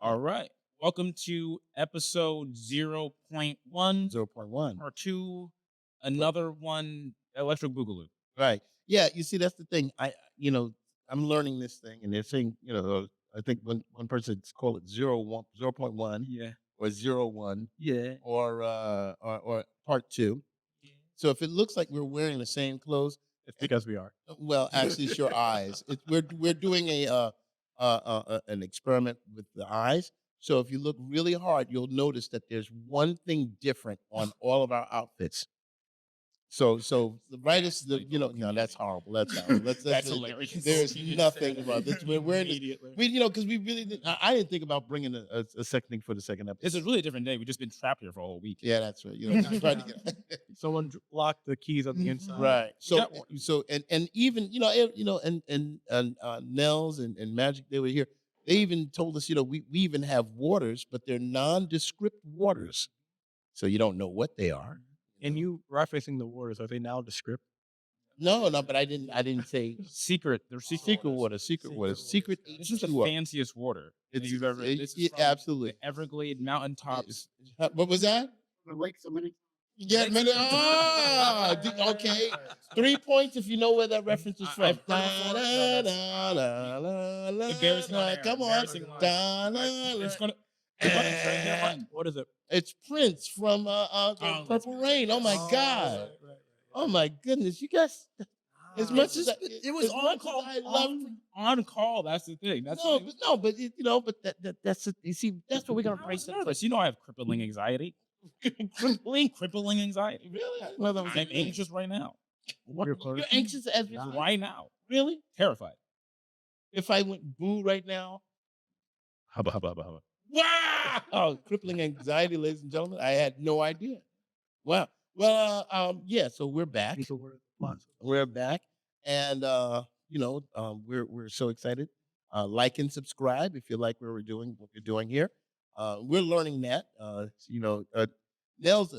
All right. Welcome to episode 0.1 0.1. or 2, another one, Electric Boogaloo. Right. Yeah. You see, that's the thing. I'm learning this thing, and they're saying, I think one person call it 0.1 Yeah. or 0.1 Yeah. or part 2. So if it looks like we're wearing the same clothes, It's because we are. well, actually, it's your eyes. We're doing an experiment with the eyes. So if you look really hard, you'll notice that there's one thing different on all of our outfits. So the brightest, no, that's horrible. That's horrible. That's hilarious. There's nothing about this. We're in this, Immediately. because we really didn't. I didn't think about bringing a second thing for the second episode. It's a really different day. We've just been trapped here for a whole week. Yeah, that's right. Just trying to get Someone locked the keys on the inside. right. got And even and Nels and Magic, they were here. They even told us, we even have waters, but they're nondescript waters, so you don't know what they are. And you referencing the waters, are they now descript? No, but I didn't say Secret. They're secret water. Secret water. Secret This is the H2O. fanciest water that you've ever. It's- This is yeah, from absolutely. the Everglade mountaintops. What was that? Yeah, man. Okay. 3 points if you know where that reference is from. I've heard it before. Embarrassing on air. Come on. Embarrassing on It's gonna. What is it? It's Prince from that's Purple Rain. Oh my God. Oh my goodness. You guys, as much as It was as on much call. as I love On call. That's the thing. That's no, the thing. but that's it. You see, that's what we're gonna I price was it. nervous. You know I have crippling anxiety. crippling anxiety. Really? I'm anxious right now. You're anxious as Right now. really? Terrified. If I went boo right now, Hubba. wow! Crippling anxiety, ladies and gentlemen. I had no idea. Wow. Well, yeah. So we're back. We're back, and we're so excited. Like and subscribe if you like what we're doing here. We're learning that. Nels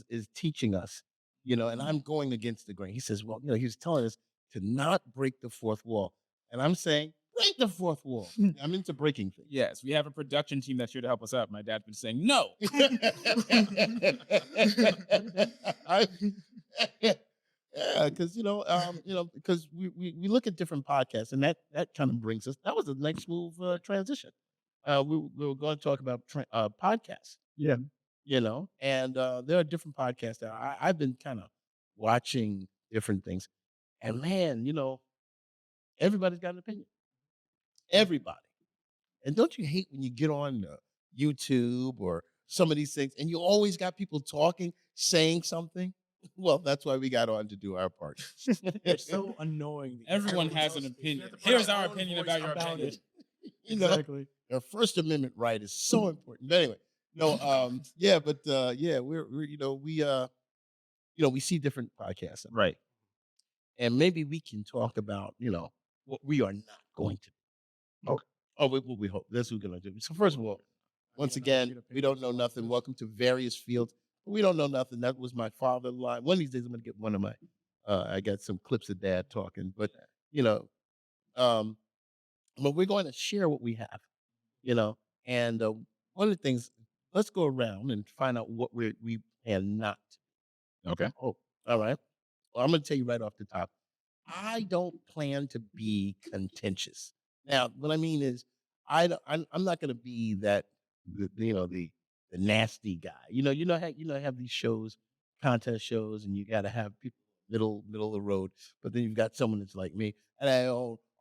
is teaching us, and I'm going against the grain. He says, well, he was telling us to not break the fourth wall, and I'm saying break the fourth wall. I'm into breaking things. Yes, we have a production team that's here to help us out. My dad's been saying no. Yeah, because we look at different podcasts, and that kind of brings us. That was a nice smooth transition. We were going to talk about podcasts. Yeah. And there are different podcasts that I've been kind of watching different things, and man, everybody's got an opinion. Everybody. And don't you hate when you get on YouTube or some of these things, and you always got people talking, saying something? Well, that's why we got on to do our part. It's so annoying. Everyone has an opinion. Here's our opinion about your opinion. Exactly. Your First Amendment right is so important. But anyway, no, yeah, but we see different podcasts, Right. and maybe we can talk about what we are not going to do. Okay. Oh, what we hope. That's what we're going to do. So first of all, once again, we don't know nothing. Welcome to Various Fields. We don't know nothing. That was my father line. One of these days, I'm going to get one of my. I got some clips of Dad talking, but but we're going to share what we have, And one of the things, let's go around and find out what we are not. Okay. Oh, all right. Well, I'm going to tell you right off the top. I don't plan to be contentious. Now, what I mean is, I'm not going to be that, the nasty guy. Have these shows, contest shows, and you got to have people middle of the road. But then you've got someone that's like me, and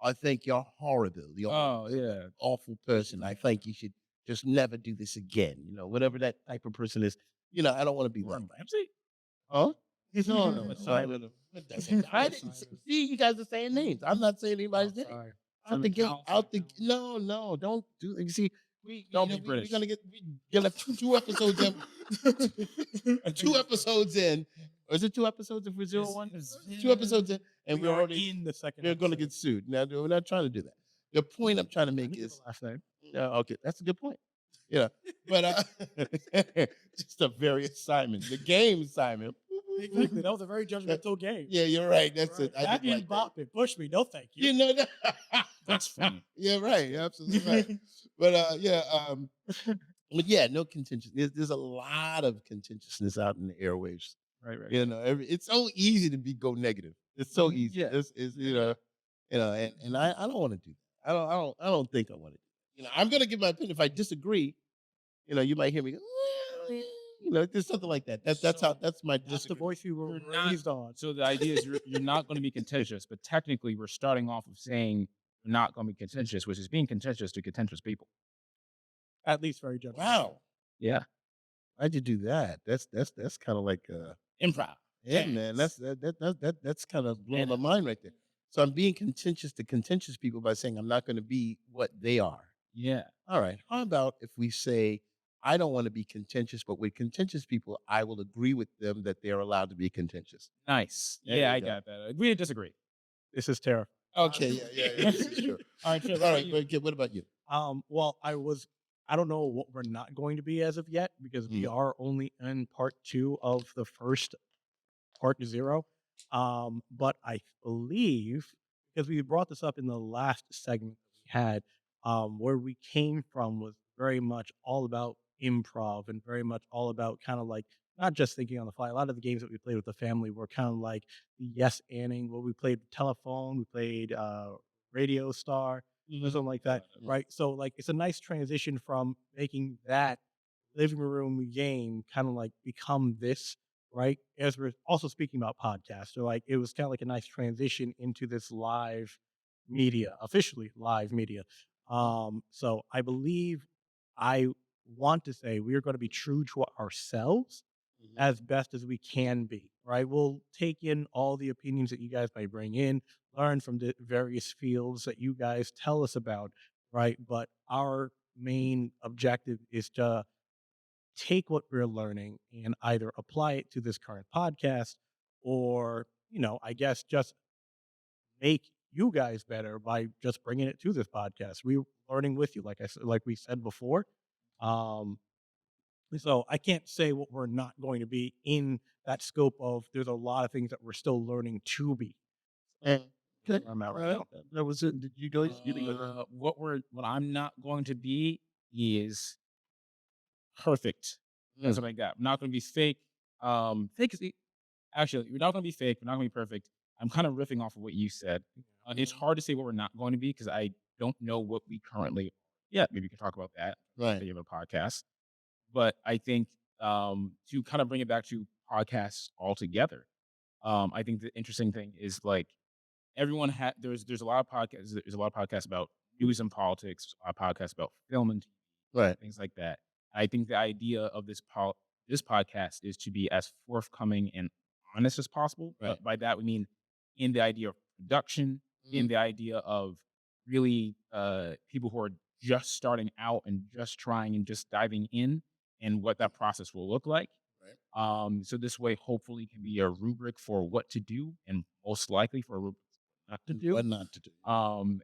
I think you're horrible. You're yeah. awful person. I think you should just never do this again. Whatever that type of person is. I don't want to be that. Ramsey? Huh? No. I didn't see you guys are saying names. I'm not saying anybody's name. No, don't do. You see, Don't be British. We're gonna get 2 episodes in. 2 episodes in. Or is it 2 episodes if we're 0-1? 2 episodes in, and we're already in the second. we're going to get sued. Now, we're not trying to do that. The point I'm trying to make is last name. okay, that's a good point. But just a various Simon. The game Simon. Exactly. That was a very judgmental game. Yeah, you're right. That's it. I That did didn't bop it. Push me. No, thank you. You know that. That's funny. Yeah, right. You're absolutely right. But but yeah, no contentious. There's a lot of contentiousness out in the airwaves. Right, right. You know, it's so easy to go negative. It's so easy. Yeah. It's and I don't want to do that. I don't think I want to do that. I'm gonna give my opinion. If I disagree, you might hear me go, "Well, yeah," there's something like that. That's my Just the voice you were You're not- raised on. So the idea is you're not going to be contentious, but technically we're starting off of saying you're not going to be contentious, which is being contentious to contentious people. At least very judgmental. Wow, Yeah. why'd you do that? That's kind of like Improv. yeah, man. That's kind of blowing my mind right there. So I'm being contentious to contentious people by saying I'm not going to be what they are. Yeah. All right. How about if we say I don't want to be contentious, but with contentious people, I will agree with them that they're allowed to be contentious. Nice. There Yeah, you I go. got that. Agree to disagree. This is terrifying. Okay. Yeah. This is true. All right, Trip, All right. But kid, what about you? Well, I don't know what we're not going to be as of yet because we are only in part 2 of the first part 0. But I believe because we brought this up in the last segment we had, where we came from was very much all about improv and very much all about kind of like not just thinking on the fly. A lot of the games that we played with the family were kind of like the yes anding. Where we played telephone, we played Radio Star, or something like that, right? So like it's a nice transition from making that living room game kind of like become this, right? As we're also speaking about podcasts. So like it was kind of like a nice transition into this live media, officially live media. So I believe I want to say we are going to be true to ourselves as best as we can be, right? We'll take in all the opinions that you guys may bring in, learn from the various fields that you guys tell us about, right? But our main objective is to take what we're learning and either apply it to this current podcast or, I guess just make you guys better by just bringing it to this podcast. We're learning with you, like I said, like we said before. Um, so I can't say what we're not going to be in that scope of there's a lot of things that we're still learning to be. Okay. Where I'm at right now. That was it. Did you guys? What I'm not going to be is perfect. That's what I got. I'm not going to be fake. Fake is actually we're not going to be fake. We're not going to be perfect. I'm kind of riffing off of what you said. It's hard to say what we're not going to be because I don't know what we currently. Yeah, maybe we can talk about that. Right. Maybe of a podcast. But I think to kind of bring it back to podcasts altogether, I think the interesting thing is like everyone there's a lot of podcasts. There's a lot of podcasts about news and politics. A lot of podcasts about film and Right. things like that. I think the idea of this podcast is to be as forthcoming and honest as possible. Right. By that we mean in the idea of production, in the idea of really people who are just starting out and just trying and just diving in, and what that process will look like. Right. So this way, hopefully, can be a rubric for what to do, and most likely for a rubric not to do. What not to do?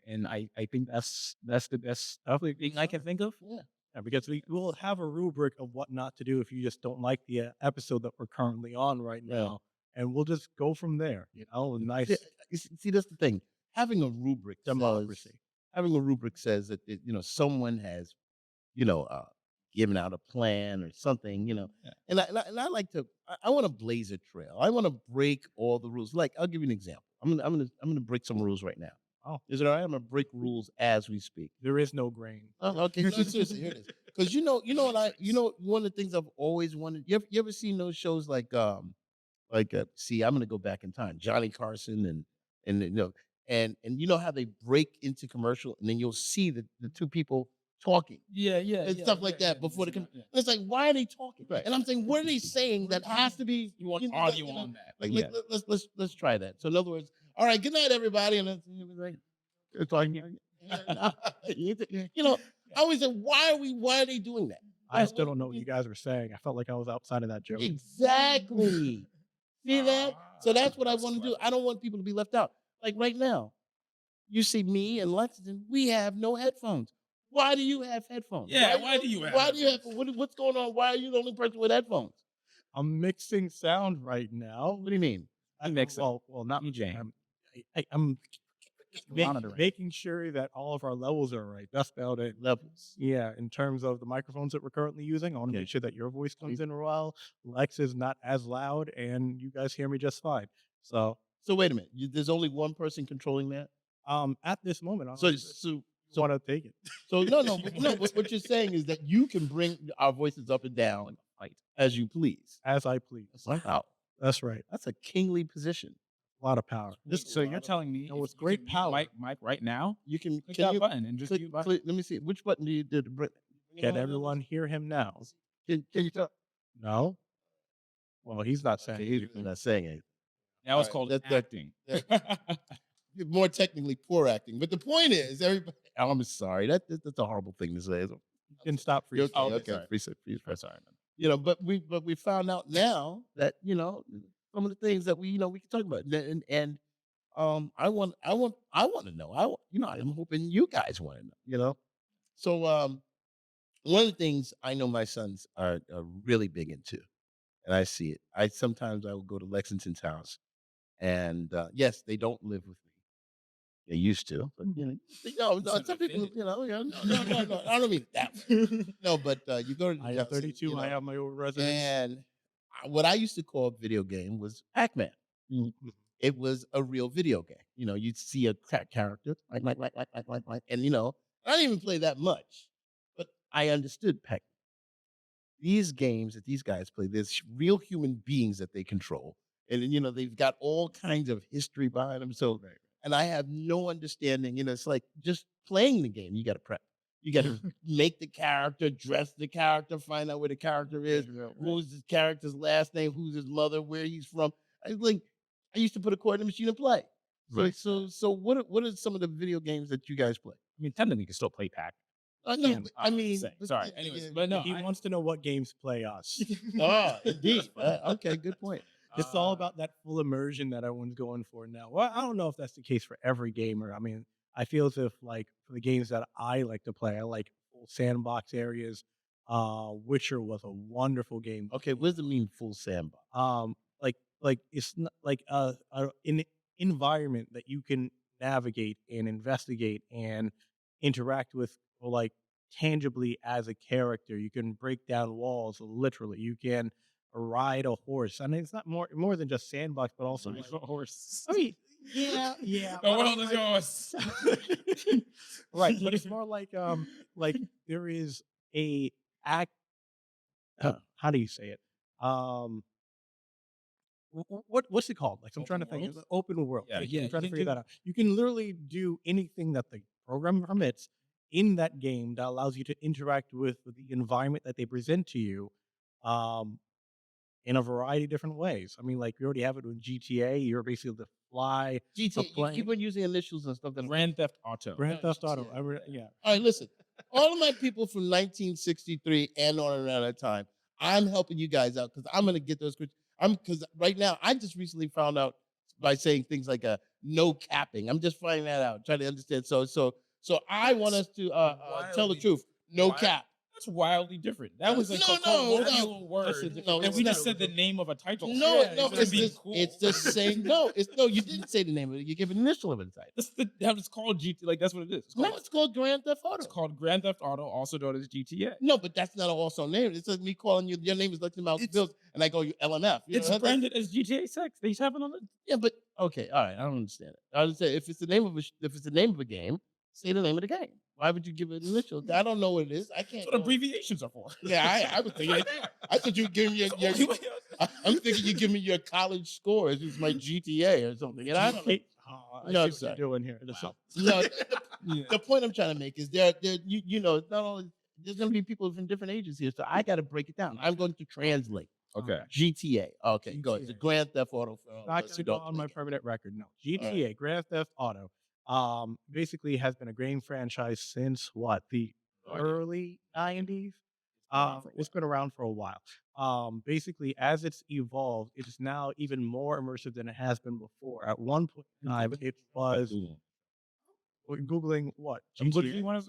And I think that's the best thing I can think of. Yeah. Yeah, because we will have a rubric of what not to do if you just don't like the episode that we're currently on right now, and we'll just go from there. Nice See, that's the thing. Having a rubric democracy. Having a rubric says that someone has given out a plan or something. And I like to. I want to blaze a trail. I want to break all the rules. Like I'll give you an example. I'm gonna break some rules right now. Oh, is it all right? I'm gonna break rules as we speak. There is no grain. Oh, okay, no, seriously, here it is. Because one of the things I've always wanted. You ever seen those shows see, I'm gonna go back in time. Johnny Carson and and you know how they break into commercial and then you'll see the two people talking. Yeah, And stuff like that before the. And it's like, why are they talking? Right. And I'm saying, what are they saying that has to be? You want audio on that? Like, let's try that. So in other words, all right, good night, everybody. And then it was like, they're talking. I always say, why are they doing that? I still don't know what you guys were saying. I felt like I was outside of that joke. Exactly. See that? So that's what I want to do. I don't want people to be left out. Like right now, you see me and Lexington, we have no headphones. Why do you have headphones? Yeah, why do you have what's going on? Why are you the only person with headphones? I'm mixing sound right now. What do you mean? I'm mixing. Well, not DJ. I'm monitoring. making sure that all of our levels are right. That's about it. Levels. Yeah, in terms of the microphones that we're currently using, I want to Okay. make sure that your voice comes in well, Lex is not as loud, and you guys hear me just fine. So, So wait a minute. There's only one person controlling that. at this moment, I So don't so so want to take it. so no no no. What you're saying is that you can bring our voices up and down Fight. as you please. As I please. Wow, That's right. that's a kingly position. A lot of power. So you're telling me No, if with you great can mute power. Mike right now, You can click can that you button and just click, mute Mike. click, let me see which button do you do to bring? Can everyone hear him now? Can you tell? No? Well, he's not saying Okay, anything. he's not saying it. Now it's Alright, called that- acting. More technically, poor acting. But the point is, everybody. I'm sorry. That's a horrible thing to say. You can stop for You're yourself. okay. Oh, Okay. sorry. Free I'm sorry, man. But we found out now that some of the things that we can talk about. And I want to know. I'm hoping you guys want to know. So one of the things I know my sons are really big into, and I see it. I will go to Lexington's house, and yes, they don't live with me. They used to, but no, sounded some people, offended. no, I don't mean it that way. No, but you go to the I am house, 32. I have my own residence. and what I used to call a video game was Pac-Man. It was a real video game. You'd see a character, and I didn't even play that much, but I understood Pac. These games that these guys play, there's real human beings that they control, and then, they've got all kinds of history behind them. So, and I have no understanding. It's like just playing the game. You got to prep. You got to make the character, dress the character, find out where the character is, who's his character's last name, who's his mother, where he's from. I used to put a coin in the machine and play. Right. So what are some of the video games that you guys play? I mean, technically, you can still play Pac. No, And, I mean, sorry. Anyways, but no, He wants to know what games play us. indeed. Okay, good point. It's all about that full immersion that everyone's going for now. Well, I don't know if that's the case for every gamer. I mean, I feel as if like for the games that I like to play, I like full sandbox areas. Witcher was a wonderful game. Okay, what does it mean full sandbox? Like it's not like an environment that you can navigate and investigate and interact with, or like tangibly as a character. You can break down walls literally. You can ride a horse. I mean, it's not more than just sandbox, but also Ride a horse. I mean, yeah. The world is yours. Right, but it's more like there is a act. How do you say it? What's it called? Like I'm trying to think. It's world? an open world. Yeah, Thank yeah, you. I'm trying you to can figure that out. You can literally do anything that the program permits in that game that allows you to interact with the environment that they present to you, um, in a variety of different ways. I mean, like we already have it with GTA. You're basically able to fly. GTA. You plane. keep on using initials and stuff. Grand Theft Auto. Grand Theft Auto. GTA. Yeah. All right, listen. All of my people from 1963 and on around that time, I'm helping you guys out because I'm going to get those. Because right now, I just recently found out by saying things like no capping. I'm just finding that out, trying to understand. So I want us to tell the wildly- truth. No wild- cap. That's wildly different. That was like No, a no, colloquial word. Listen, no, and it's we just not. said the name of a title. No, Yeah, no, it's it's being just, cool. it's the same. No, you didn't say the name of it. You gave an initial of it. It's called GT. Like that's what it is. No, it's called Grand Theft Auto. It's called Grand Theft Auto, also known as GTA. No, but that's not an also name. It's like me calling you. Your name is Lexington Mouse It's- Bills, and I go you LMF. You It's know, branded as GTA 6. They have it on the. Yeah, but okay, all right. I don't understand it. I would say if it's the name of a game, say the name of the game. Why would you give it initials? I don't know what it is. I can't. That's what know. abbreviations are for. Yeah, I was thinking. I thought you were giving me your I'm thinking you give me your college scores. It's my GTA or something. And I don't know. I No, see what sorry. you're doing here. No, the point I'm trying to make is it's not only there's going to be people from different ages here, so I got to break it down. I'm going to translate Okay. GTA. Okay, go. It's a GTA. Grand Theft Auto. Not going to go on my permanent record. No, GTA, Grand Theft Auto, basically has been a game franchise since what the early '90s. It's been around for a while. Basically, as it's evolved, it is now even more immersive than it has been before. At one point in time, it was Googling what GTA.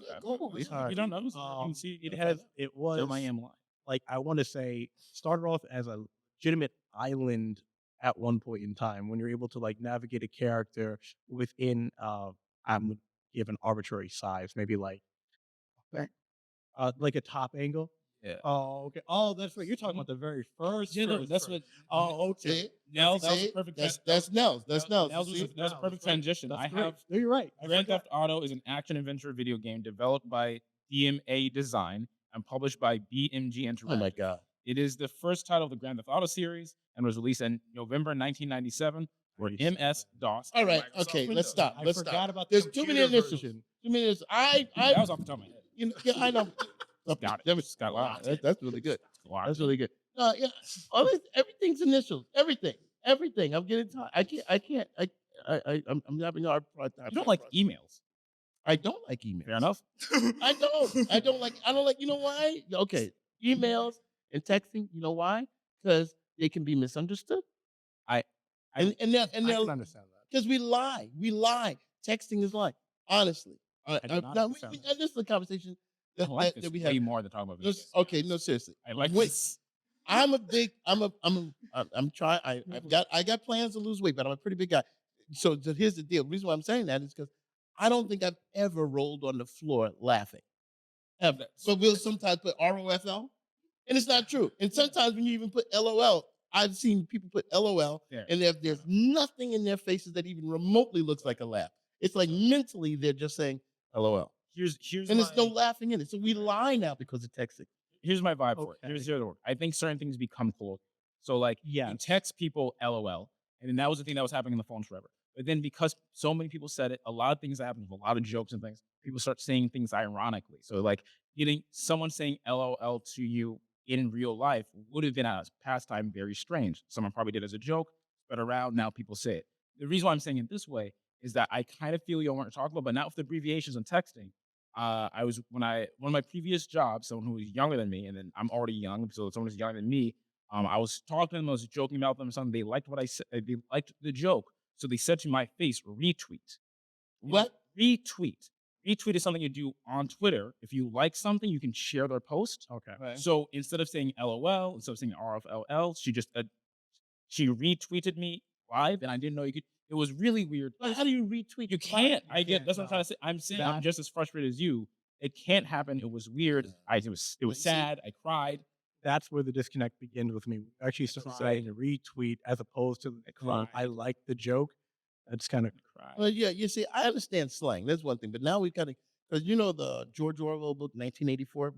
Sorry. You don't know? You can see it was I am lying. like I want to say started off as a legitimate island at one point in time when you're able to like navigate a character within I'm gonna give an arbitrary size, maybe like a top angle. Yeah. Oh, okay. Oh, that's what you're talking about. The very first. Yeah, no, first, that's first. what. Oh, okay. See? Nels, that was a See? perfect. That's Nels. That's Nels. You Nels was see? that was a perfect transition. That's I great. have No, you're right. I Grand forgot. Theft Auto is an action adventure video game developed by DMA Design and published by BMG Oh my Interactive. God. It is the first title of the Grand Theft Auto series and was released in November 1997 for MS DOS. All and right. Microsoft Okay. Windows. Let's stop. I Let's forgot stop. about the There's too many computer initials. version. Too many initials. That was off the top of my head. You know, yeah, I know. Got it. That was- Just got wow, locked in. that's really good. Locked That's in. really good. No, yeah, everything's initials. Everything. I'm getting tired. I'm having a hard time. You don't like emails. I don't like emails. Fair enough. I don't like. You know why? Okay, emails and texting. You know why? Because they can be misunderstood. I And they're I can understand that. because we lie. We lie. Texting is lying. Honestly. I do not Now, understand that. this is a conversation I like this that we way have. more than talking about No, videos. okay, no, seriously. I like Wait. this. I'm trying. I got plans to lose weight, but I'm a pretty big guy. So here's the deal. The reason why I'm saying that is because I don't think I've ever rolled on the floor laughing. Ever. But we'll sometimes put ROFL, and it's not true. And sometimes when you even put LOL, I've seen people put LOL, Fair. and there's nothing in their faces that even remotely looks like a laugh. It's like mentally they're just saying LOL. Here's And there's no laughing in it. So we lie now because of texting. here's my vibe for it. Okay. Here's the other one. I think certain things become cool. So like you Yes. text people LOL, and then that was the thing that was happening on the phones forever. But then because so many people said it, a lot of things that happen, a lot of jokes and things, people start saying things ironically. So like getting someone saying LOL to you in real life would have been a pastime very strange. Someone probably did as a joke, spread around, now people say it. The reason why I'm saying it this way is that I kind of feel you weren't talking about, but not with abbreviations and texting. I was one of my previous jobs, someone who was younger than me, and then I'm already young, so someone who's younger than me. I was talking to them, I was joking about them, or something. They liked what I said. They liked the joke, so they said to my face, "Retweet." What? Retweet. Retweet is something you do on Twitter. If you like something, you can share their post. Okay. Right. So instead of saying LOL, instead of saying RFLL, she retweeted me live, and I didn't know you could. It was really weird. But how do you retweet? You can't. I get. That's what I'm trying to say. I'm saying I'm That- just as frustrated as you. It can't happen. It was weird. It was But see- sad. I cried. That's where the disconnect begins with me. I actually started saying retweet as opposed to cried. I like the joke. That's kind of Cried. Well, yeah, you see, I understand slang. That's one thing. But now we've got to, because you know the George Orwell book, 1984.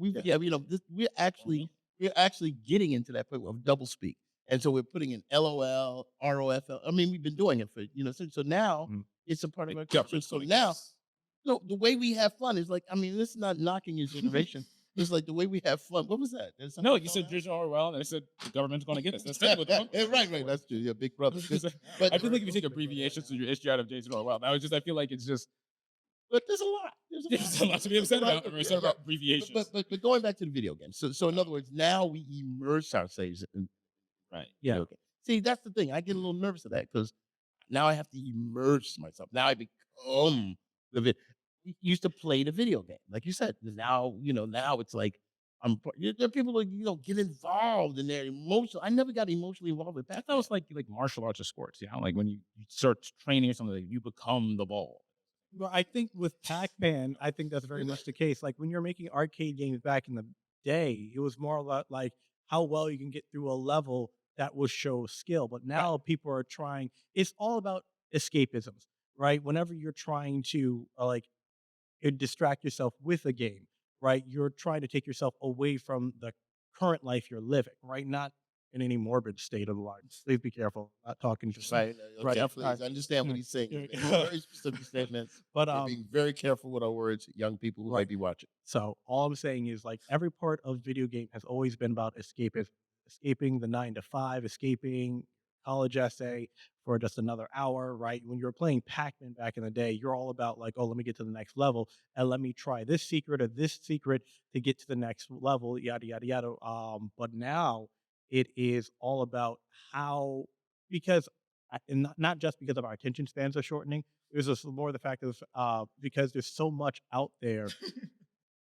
We're actually getting into that point of double speak, and so we're putting in LOL, ROFL. I mean, we've been doing it for so now Mm. it's a part of The our culture. government's So gonna now, guess. the way we have fun is like, I mean, this is not knocking your generation. It's like the way we have fun. What was that? There's something No, you called said that? George Orwell, and I said the government's going to get us. That's technically what the Right. That's true. Yeah, Big Brother. But I feel like if you take abbreviations to your issue out of Jason Orwell, I feel like it's just But there's a lot. there's a lot to be upset about. We're upset about abbreviations. But going back to the video game. So in other words, now we immerse ourselves in Right. Yeah. video game. See, that's the thing. I get a little nervous of that because now I have to immerse myself. Now I become the used to play the video game, like you said. Now now it's like there are people who get involved in their emotional. I never got emotionally involved with I that. thought it was like martial arts or sports. Like when you start training or something, like you become the ball. Well, I think with Pac-Man, I think that's very much the case. Like when you're making arcade games back in the day, it was more about like how well you can get through a level that will show skill. But now people are trying. It's all about escapisms, right? Whenever you're trying to distract yourself with a game, right? You're trying to take yourself away from the current life you're living, right? Not in any morbid state of the life. Please be careful. Not talking just Right. Right. Okay, please understand what he's saying. Yeah. He's making very specific statements. But We're being very careful with our words, young people who might be watching. So all I'm saying is like every part of video game has always been about escaping the 9 to 5, escaping college essay for just another hour, right? When you were playing Pac-Man back in the day, you're all about like, oh, let me get to the next level and let me try this secret or this secret to get to the next level, yada yada yada. But now it is all about how because and not just because of our attention spans are shortening. There's just more the fact of because there's so much out there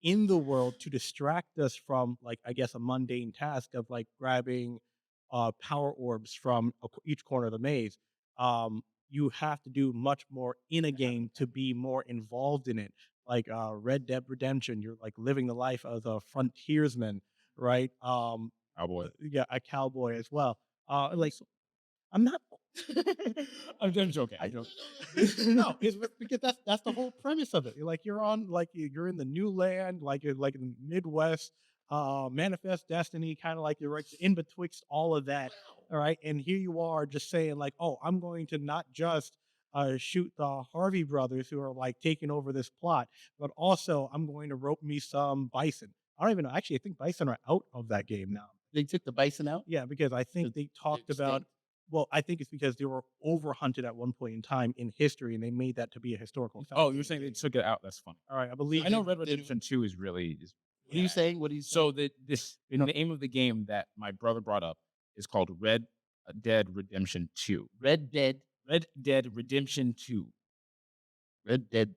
in the world to distract us from like I guess a mundane task of like grabbing power orbs from each corner of the maze. you have to do much more in a game to be more involved in it. Like Red Dead Redemption, you're like living the life of a frontiersman, right? Cowboy. Yeah, a cowboy as well. Like I'm not. I'm joking. I don't. No, it's because that's the whole premise of it. Like you're on, like you're in the new land, like you're like in the Midwest, manifest destiny, kind of like you're right in betwixt all of that. All right, and here you are just saying like, oh, I'm going to not just shoot the Harvey brothers who are like taking over this plot, but also I'm going to rope me some bison. I don't even know. Actually, I think bison are out of that game now. They took the bison out. Yeah, because I think they talked about, extinct? well, I think it's because they were overhunted at one point in time in history, and they made that to be a historical fact. Oh, you're saying they took it out? That's funny. All right, I believe I know they- Red they- Redemption 2 is really is. What are you saying? What are you saying? So the name of the game that my brother brought up is called Red Dead Redemption 2. Red Dead. Red Dead Redemption 2, Red Dead.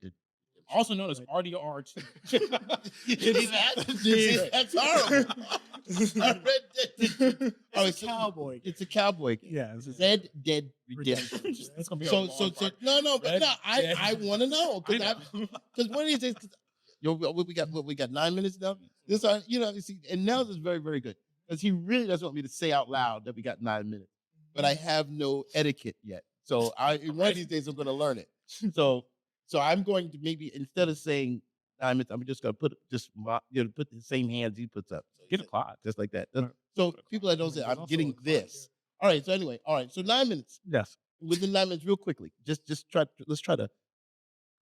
also known as RDR2. You see that? See, that's horrible. Red Dead. Oh, it's a cowboy. It's a cowboy. Yeah, it's just Red Dead Redemption. It's gonna be a So, long so, so, part. no, but Red no, Dead. I want to know I because know. one of these days, yo, what we got 9 minutes now. This, you see, and now this is very, very good because he really doesn't want me to say out loud that we got 9 minutes, but I have no etiquette yet. So one of these days I'm going to learn it. So I'm going to maybe instead of saying 9 minutes, I'm just going to put put the same hands he puts up. So Get a clock. just like that. Right. So people that don't say I'm getting this. All right. So anyway, all right. So 9 minutes. yes. Within 9 minutes, real quickly. Let's try to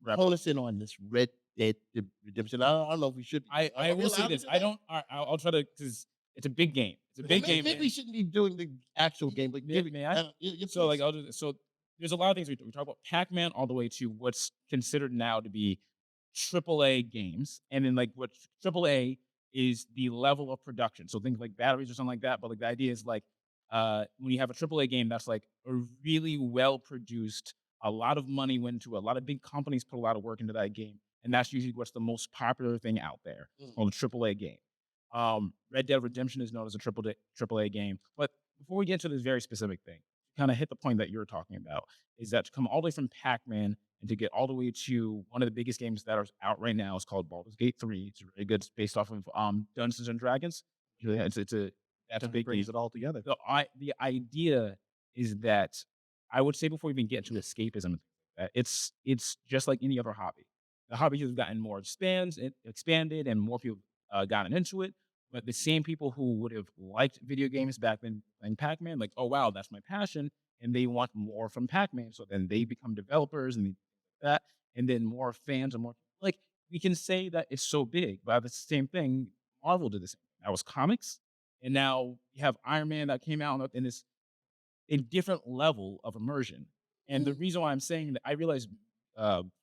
Wrap hone us in on this Red Dead Redemption. I don't know if we should. I are we will say allowed to this. do I that? don't. I'll try to because it's a big game. It's a big game. Maybe we shouldn't be doing the actual game, but May I? So like I'll do this. So there's a lot of things we talk about Pac-Man all the way to what's considered now to be AAA games, and then like what AAA is the level of production. So think like batteries or something like that. But like the idea is like when you have a AAA game, that's like a really well produced. A lot of money went into it. A lot of big companies put a lot of work into that game, and that's usually what's the most popular thing out there on a AAA game. Red Dead Redemption is known as a AAA game. But before we get into this very specific thing, kind of hit the point that you're talking about, is that to come all the way from Pac-Man and to get all the way to one of the biggest games that are out right now is called Baldur's Gate 3. It's really good. It's based off of Dungeons and Dragons. Yeah, that's a big brings game. it all together. The idea is that I would say before we even get to escapism, and things like that, it's just like any other hobby. The hobby has gotten more expanded, and more people gotten into it. But the same people who would have liked video games back then playing Pac-Man, like, oh wow, that's my passion, and they want more from Pac-Man. So then they become developers and that, and then more fans and more like we can say that it's so big, but the same thing. Marvel did the same. That was comics, and now you have Iron Man that came out in this a different level of immersion. And the reason why I'm saying that I realize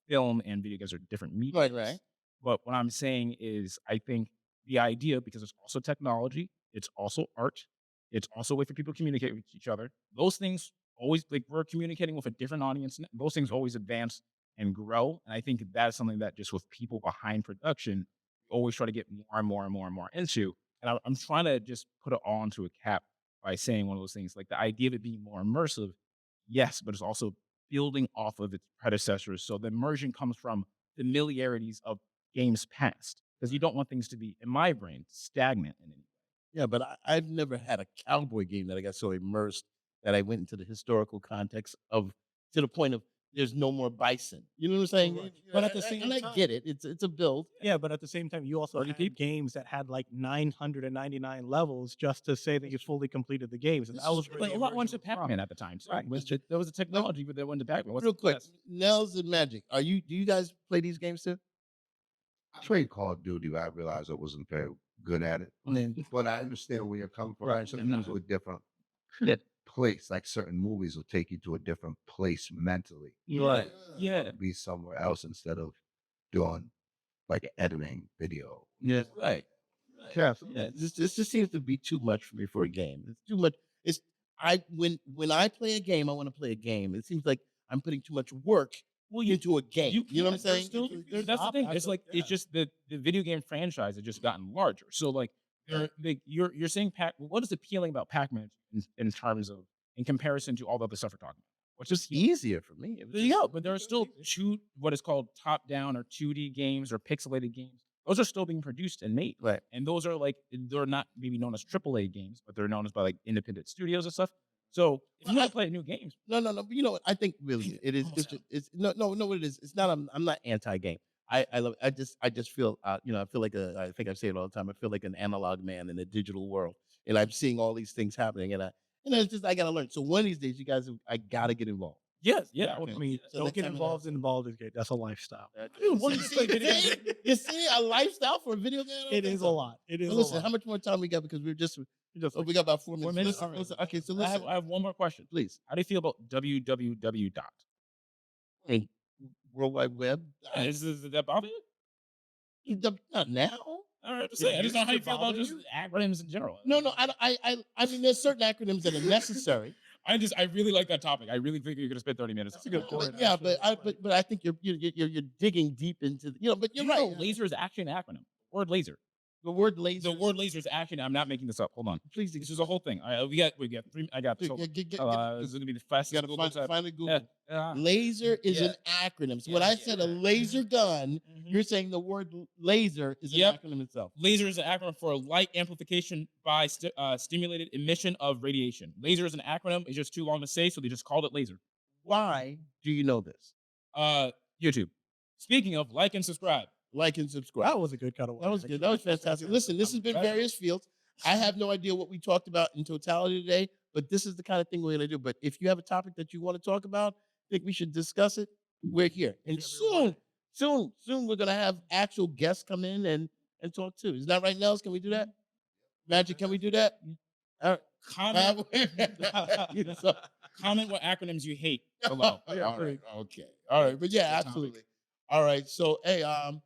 film and video games are different mediums. Right. But what I'm saying is I think the idea, because it's also technology, it's also art, it's also a way for people to communicate with each other. Those things always like we're communicating with a different audience. Those things always advance and grow. And I think that's something that just with people behind production, we always try to get more and more and more and more into. And I'm trying to just put it all into a cap by saying one of those things, like the idea of it being more immersive, yes, but it's also building off of its predecessors. So the immersion comes from familiarities of games past, because you don't want things to be, in my brain, stagnant in any way. Yeah, but I've never had a cowboy game that I got so immersed that I went into the historical context of to the point of there's no more bison. You know what I'm saying? Right. But at the same and I time- get it. It's a build. Yeah, but at the same time, you also 30 had people. games that had like 999 levels just to say that you fully completed the games. And that was where But the a lot went immersion to was from. Pac-Man at the time. Too. Right. There was a technology that went to Pac-Man. What's Real quick, yes. Nels and Magic. Do you guys play these games too? I played Call of Duty, but I realized I wasn't very good at it. But I understand where you're coming from. Right. Sometimes to a different Yeah. place, like certain movies will take you to a different place mentally. Right. Yeah. Be somewhere else instead of doing like editing video. Yeah. Right. Yeah, this just seems to be too much for me for a game. It's too much. When I play a game, I want to play a game. It seems like I'm putting too much work into a game. You know what I'm saying? That's the thing. It's like it's just the video game franchise has just gotten larger. So like you're saying what is appealing about Pac-Man in terms of in comparison to all the other stuff we're talking about? which is easier for me. It was there you just- go. But there are still what is called top down or 2D games or pixelated games. Those are still being produced and made. Right. And those are like, they're not maybe known as AAA games, but they're known as by like independent studios and stuff. So if you want to play new games, No. But you know what? I think really it is. It's no. What it is. It's not. I'm not anti-game. I love. I just feel. I feel like I think I say it all the time. I feel like an analog man in a digital world, and I'm seeing all these things happening, and it's just I gotta learn. So one of these days, you guys, I gotta get involved. yes, yeah. I mean, So don't next get time involved in Baldur's Gate. That's a lifestyle. You see a lifestyle for a video game? I don't It think is a so. lot. It is Well, a listen, lot. how much more time we got? Because we're just. Just We got about 4 minutes. 4 minutes? Listen, All right. listen, okay, so I listen, have one more question. please. How do you feel about www dot? Hey, World Wide Web. Is that bother you? Not now. All right, just saying. I just know how you feel about bother just acronyms in general. No. I mean, there's certain acronyms that are necessary. I really like that topic. I really think you're gonna spend 30 minutes. That's a good point. But, yeah, actually. but I think you're digging deep into but you're right. Laser is actually an acronym. Word laser. The word laser. The word laser is actually. I'm not making this up. Hold on. Please, This is a whole thing. We got 3. I got. So, get, this is gonna be the fastest you gotta Google type. find a Google. Yeah. Laser is Yeah. an acronym. So Yeah, when I yeah, said a yeah. laser gun, Mhm. you're saying the word laser is an Yep. acronym itself. Laser is an acronym for light amplification by stimulated emission of radiation. Laser is an acronym. It's just too long to say, so they just called it laser. Why do you know this? YouTube. Speaking of, like and subscribe. Like and subscribe. That was a good cutaway. That was good. That was fantastic. Listen, this has been various fields. I have no idea what we talked about in totality today, but this is the kind of thing we're going to do. But if you have a topic that you want to talk about, think we should discuss it, we're here. And soon we're going to have actual guests come in and talk too. Is that right, Nels? Can we do that? Magic, can we do that? All right. Comment, So- comment what acronyms you hate below. All right. Okay. All right. But yeah, absolutely. All right. So, hey,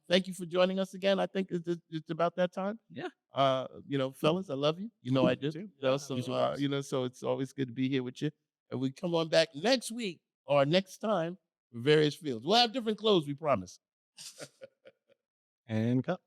thank you for joining us again. I think it's about that time. Yeah. Fellas, I love you. You know I do. too. So, so it's always good to be here with you. And we come on back next week or next time for various fields. We'll have different clothes, we promise. And cut.